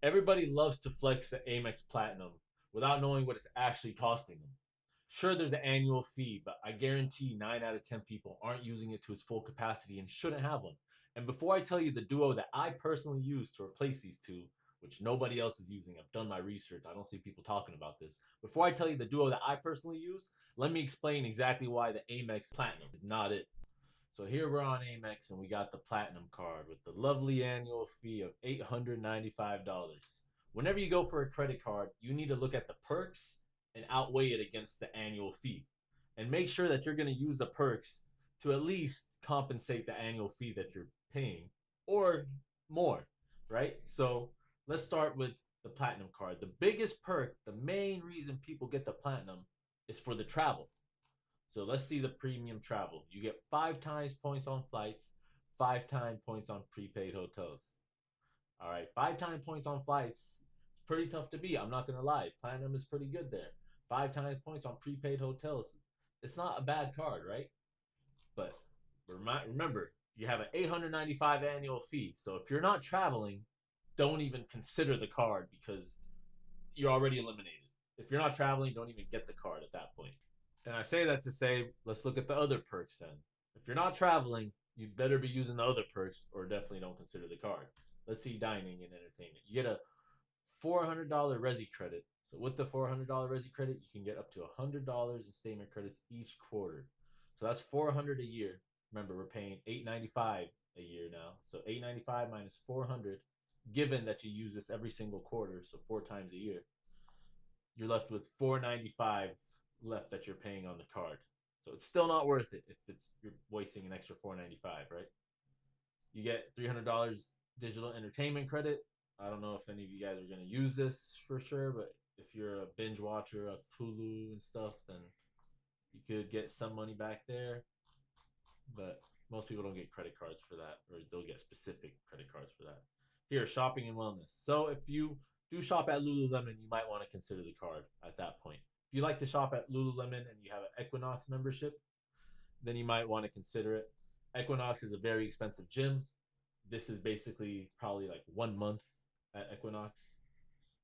Everybody loves to flex the Amex Platinum without knowing what it's actually costing them. Sure, there's an annual fee, but I guarantee 9 out of 10 people aren't using it to its full capacity and shouldn't have one. And before I tell you the duo that I personally use to replace these two, which nobody else is using, I've done my research, I don't see people talking about this. Before I tell you the duo that I personally use, let me explain exactly why the Amex Platinum is not it. So here we're on Amex and we got the Platinum card with the lovely annual fee of $895. Whenever you go for a credit card, you need to look at the perks and outweigh it against the annual fee. And make sure that you're going to use the perks to at least compensate the annual fee that you're paying or more, right? So let's start with the Platinum card. The biggest perk, the main reason people get the Platinum is for the travel. So let's see the premium travel. You get 5 times points on flights, 5 times points on prepaid hotels. All right, 5 times points on flights. It's pretty tough to beat. I'm not gonna lie. Platinum is pretty good there. 5 times points on prepaid hotels. It's not a bad card, right? But remember, you have an 895 annual fee. So if you're not traveling, don't even consider the card because you're already eliminated. If you're not traveling, don't even get the card at that point. And I say that to say, let's look at the other perks then. If you're not traveling, you'd better be using the other perks or definitely don't consider the card. Let's see dining and entertainment. You get a $400 Resi credit. So with the $400 Resi credit, you can get up to $100 in statement credits each quarter. So that's $400 a year. Remember, we're paying $895 a year now. So $895 minus 400, given that you use this every single quarter, so 4 times a year, you're left with $495 left that you're paying on the card. So it's still not worth it if it's you're wasting an extra $495, right? You get $300 digital entertainment credit. I don't know if any of you guys are going to use this for sure, but if you're a binge watcher of Hulu and stuff, then you could get some money back there. But most people don't get credit cards for that, or they'll get specific credit cards for that. Here, shopping and wellness. So if you do shop at Lululemon, you might want to consider the card at that point. If you like to shop at Lululemon and you have an Equinox membership, then you might want to consider it. Equinox is a very expensive gym. This is basically probably like 1 month at Equinox,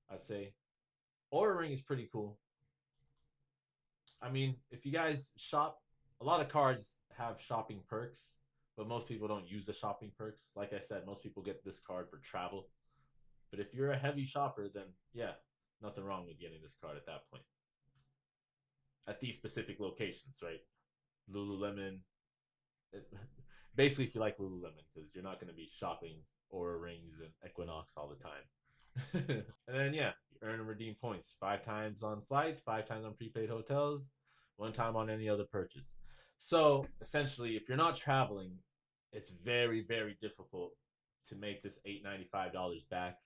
I'd say. Aura Ring is pretty cool. I mean, if you guys shop, a lot of cards have shopping perks, but most people don't use the shopping perks. Like I said, most people get this card for travel. But if you're a heavy shopper, then yeah, nothing wrong with getting this card at that point. At these specific locations, right? Lululemon. It, basically, if you like Lululemon, because you're not going to be shopping Aura Rings and Equinox all the time. And then, yeah, you earn and redeem points 5 times on flights, 5 times on prepaid hotels, 1 time on any other purchase. So, essentially, if you're not traveling, it's very, very difficult to make this $895 back.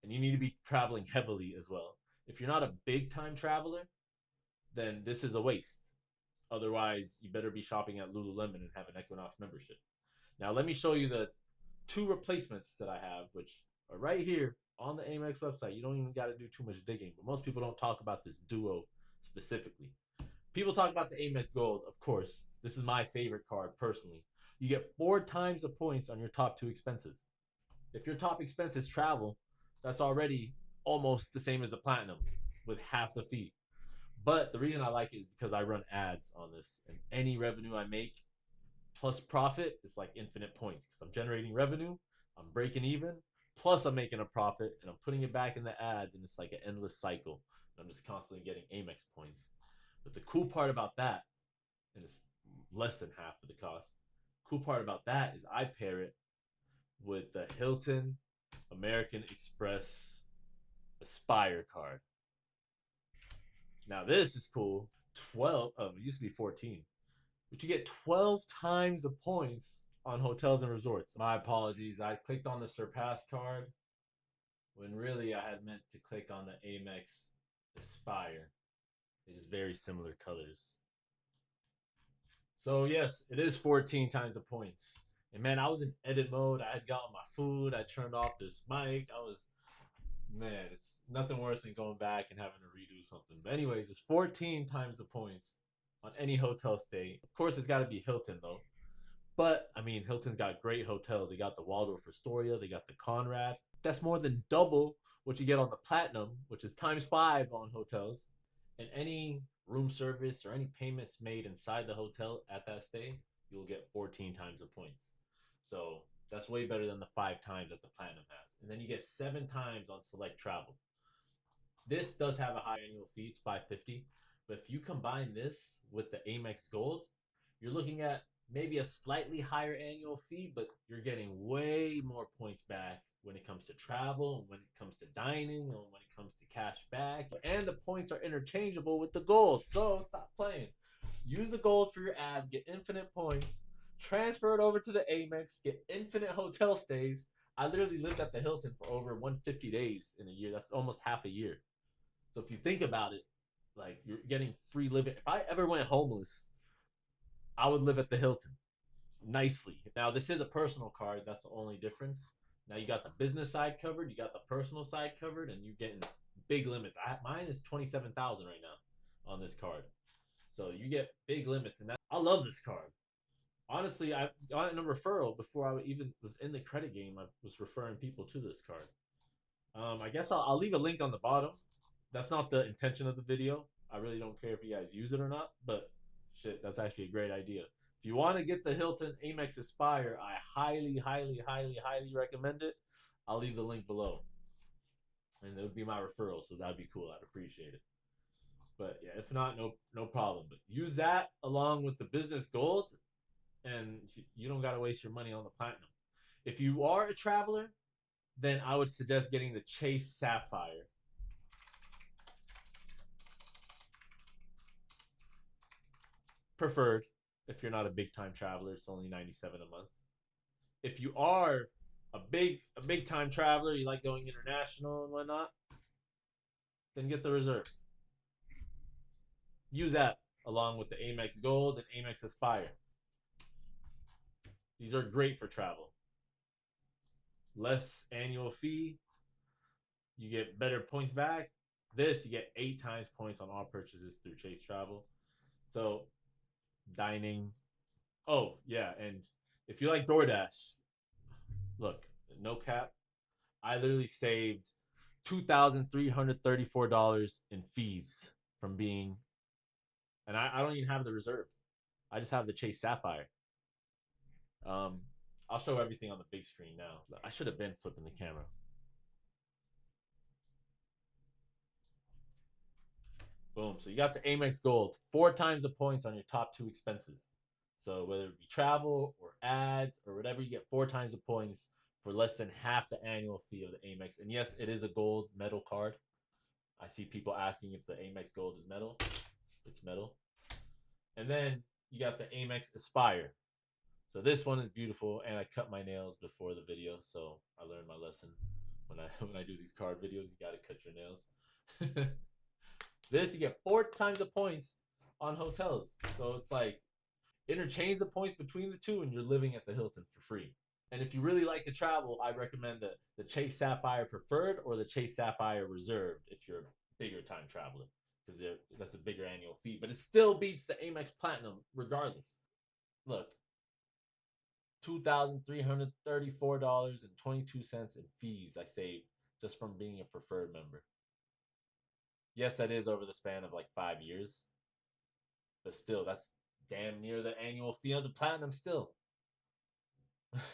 And you need to be traveling heavily as well. If you're not a big time traveler, then this is a waste. Otherwise, you better be shopping at Lululemon and have an Equinox membership. Now, let me show you the 2 replacements that I have, which are right here on the Amex website. You don't even got to do too much digging, but most people don't talk about this duo specifically. People talk about the Amex Gold, of course. This is my favorite card personally. You get 4 times the points on your top 2 expenses. If your top expense is travel, that's already almost the same as the Platinum with half the fee. But the reason I like it is because I run ads on this, and any revenue I make plus profit is like infinite points because I'm generating revenue, I'm breaking even, plus I'm making a profit, and I'm putting it back in the ads, and it's like an endless cycle. And I'm just constantly getting Amex points. But the cool part about that, and it's less than half of the cost, cool part about that is I pair it with the Hilton American Express Aspire card. Now this is cool. 12 it used to be 14. But you get 12 times the points on hotels and resorts. My apologies. I clicked on the Surpass card when really I had meant to click on the Amex Aspire. It is very similar colors. So yes, it is 14 times the points. And man, I was in edit mode. I had gotten my food. I turned off this mic. I was man, it's nothing worse than going back and having to redo something. But anyways, it's 14 times the points on any hotel stay. Of course, it's got to be Hilton though. But I mean, Hilton's got great hotels. They got the Waldorf Astoria. They got the Conrad. That's more than double what you get on the Platinum, which is ×5 on hotels, and any room service or any payments made inside the hotel at that stay, you'll get 14 times the points. So that's way better than the 5 times that the Platinum has. And then you get 7 times on select travel. This does have a high annual fee, it's 550. But if you combine this with the Amex Gold, you're looking at maybe a slightly higher annual fee, but you're getting way more points back when it comes to travel, and when it comes to dining, and when it comes to cash back. And the points are interchangeable with the gold. So stop playing. Use the gold for your ads, get infinite points, transfer it over to the Amex, get infinite hotel stays. I literally lived at the Hilton for over 150 days in a year. That's almost half a year. So if you think about it, like you're getting free living. If I ever went homeless, I would live at the Hilton nicely. Now this is a personal card. That's the only difference. Now you got the business side covered, you got the personal side covered, and you're getting big limits. Mine is 27,000 right now on this card, so you get big limits, and I love this card. Honestly, I got a referral before I even was in the credit game. I was referring people to this card. I guess I'll leave a link on the bottom. That's not the intention of the video. I really don't care if you guys use it or not, but shit, that's actually a great idea. If you want to get the Hilton Amex Aspire, I highly, highly, highly, highly recommend it. I'll leave the link below. And it would be my referral, so that'd be cool. I'd appreciate it. But yeah, if not, no problem. But use that along with the business gold, and you don't gotta waste your money on the platinum. If you are a traveler, then I would suggest getting the Chase Sapphire. Preferred. If you're not a big time traveler, it's only 97 a month. If you are a big time traveler, you like going international and whatnot, then get the reserve. Use that along with the Amex Gold and Amex Aspire. These are great for travel. Less annual fee. You get better points back. This, you get 8 times points on all purchases through Chase Travel. So, dining. Oh, yeah. And if you like DoorDash, look, no cap. I literally saved $2,334 in fees from being, and I don't even have the reserve. I just have the Chase Sapphire. Um, I'll show everything on the big screen now. I should have been flipping the camera. Boom. So you got the Amex Gold, 4 times the points on your top 2 expenses. So whether it be travel or ads or whatever, you get 4 times the points for less than half the annual fee of the Amex. And yes, it is a gold metal card. I see people asking if the Amex Gold is metal. It's metal. And then you got the Amex Aspire. So this one is beautiful, and I cut my nails before the video, so I learned my lesson. When I do these card videos, you gotta cut your nails. This, you get 4 times the points on hotels. So it's like interchange the points between the two, and you're living at the Hilton for free. And if you really like to travel, I recommend the Chase Sapphire Preferred or the Chase Sapphire Reserved if you're a bigger time traveler, because that's a bigger annual fee. But it still beats the Amex Platinum regardless. Look, $2,334.22 in fees I saved just from being a preferred member. Yes, that is over the span of like 5 years, but still, that's damn near the annual fee of the platinum still.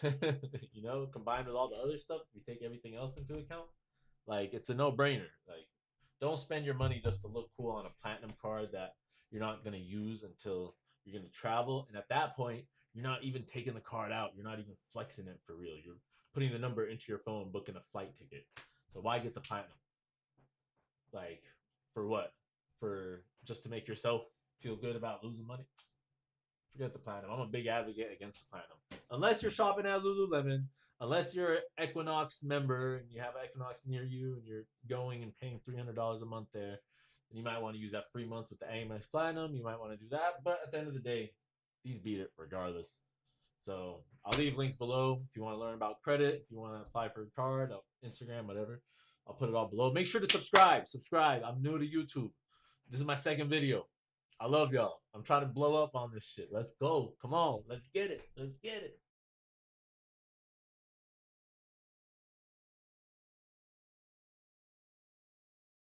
Combined with all the other stuff, if you take everything else into account, like it's a no-brainer. Like, don't spend your money just to look cool on a platinum card that you're not gonna use until you're gonna travel. And at that point, you're not even taking the card out. You're not even flexing it for real. You're putting the number into your phone, booking a flight ticket. So why get the platinum? Like, for what? For just to make yourself feel good about losing money? Forget the platinum. I'm a big advocate against the platinum. Unless you're shopping at Lululemon, unless you're an Equinox member and you have Equinox near you and you're going and paying $300 a month there, then you might want to use that free month with the Amex Platinum. You might want to do that. But at the end of the day, these beat it regardless. So I'll leave links below if you want to learn about credit, if you want to apply for a card, Instagram, whatever. I'll put it all below. Make sure to subscribe. I'm new to YouTube. This is my second video. I love y'all. I'm trying to blow up on this shit. Let's go. Come on. Let's get it.